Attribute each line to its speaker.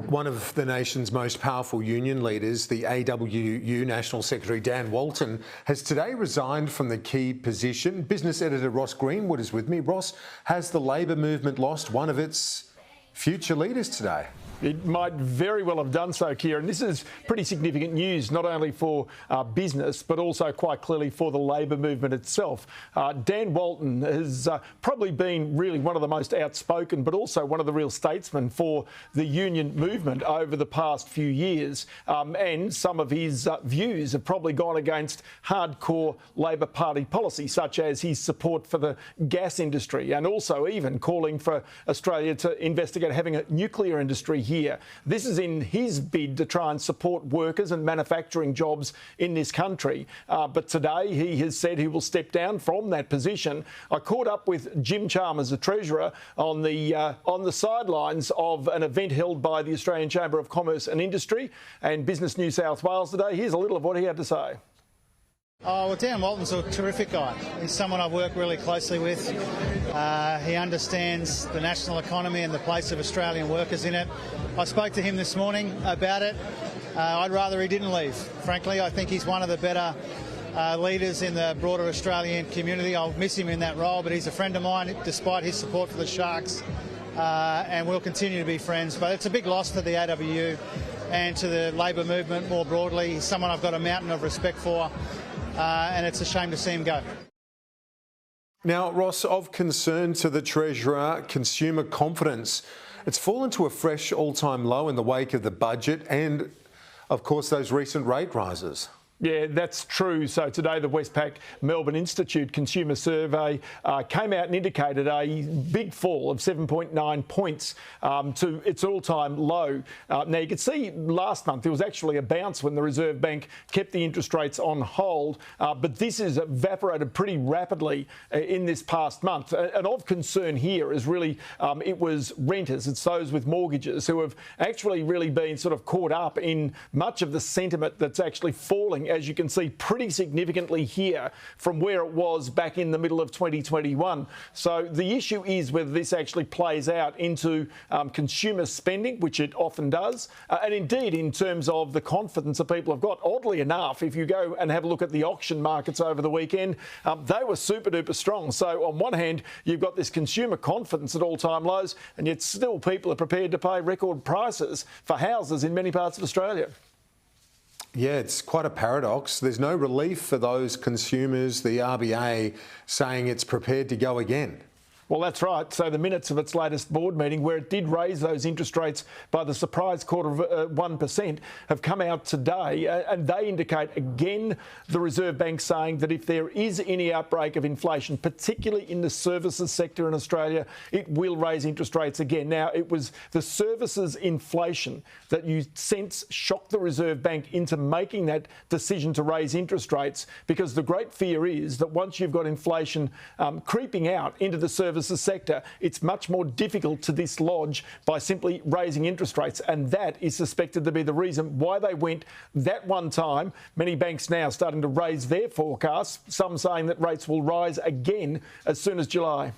Speaker 1: One of the nation's most powerful union leaders, the AWU National Secretary Dan Walton, has today resigned from the key position. Business editor Ross Greenwood is with me. Ross, has the Labor movement lost one of its future leaders today?
Speaker 2: It might very well have done so, Kieran. This is pretty significant news, not only for business, but also quite clearly for the Labor movement itself. Dan Walton has probably been really one of the most outspoken, but also one of the real statesmen for the union movement over the past few years. And some of his views have probably gone against hardcore Labor Party policy, such as his support for the gas industry, and also even calling for Australia to investigate having a nuclear industry here. This is in his bid to try and support workers and manufacturing jobs in this country. But today he has said he will step down from that position. I caught up with Jim Chalmers, the Treasurer, on the sidelines of an event held by the Australian Chamber of Commerce and Industry and Business New South Wales today. Here's a little of what he had to say.
Speaker 3: Oh, well, Dan Walton's a terrific guy. He's someone I've worked really closely with. He understands the national economy and the place of Australian workers in it. I spoke to him this morning about it. I'd rather he didn't leave. Frankly, I think he's one of the better leaders in the broader Australian community. I'll miss him in that role, but he's a friend of mine despite his support for the Sharks, and we'll continue to be friends. But it's a big loss to the AWU and to the Labor movement more broadly. He's someone I've got a mountain of respect for. And it's a shame to see him go.
Speaker 1: Now, Ross, of concern to the Treasurer, consumer confidence. It's fallen to a fresh all-time low in the wake of the budget and, of course, those recent rate rises.
Speaker 2: Yeah, that's true. So today the Westpac Melbourne Institute Consumer Survey came out and indicated a big fall of 7.9 points to its all-time low. Now, you could see last month there was actually a bounce when the Reserve Bank kept the interest rates on hold, but this has evaporated pretty rapidly in this past month. And of concern here is really it was renters. It's those with mortgages who have actually really been sort of caught up in much of the sentiment that's actually falling, as you can see, pretty significantly here from where it was back in the middle of 2021. So the issue is whether this actually plays out into consumer spending, which it often does, and indeed in terms of the confidence that people have got. Oddly enough, if you go and have a look at the auction markets over the weekend, they were super duper strong. So on one hand, you've got this consumer confidence at all-time lows, and yet still people are prepared to pay record prices for houses in many parts of Australia.
Speaker 1: Yeah, it's quite a paradox. There's no relief for those consumers, the RBA saying it's prepared to go again.
Speaker 2: Well, that's right. So the minutes of its latest board meeting, where it did raise those interest rates by the surprise quarter of 1%, have come out today, and they indicate again the Reserve Bank saying that if there is any outbreak of inflation, particularly in the services sector in Australia, it will raise interest rates again. Now, it was the services inflation that you sense shocked the Reserve Bank into making that decision to raise interest rates, because the great fear is that once you've got inflation creeping out into the services sector, it's much more difficult to dislodge by simply raising interest rates, and that is suspected to be the reason why they went that one time. Many banks now starting to raise their forecasts, some saying that rates will rise again as soon as July.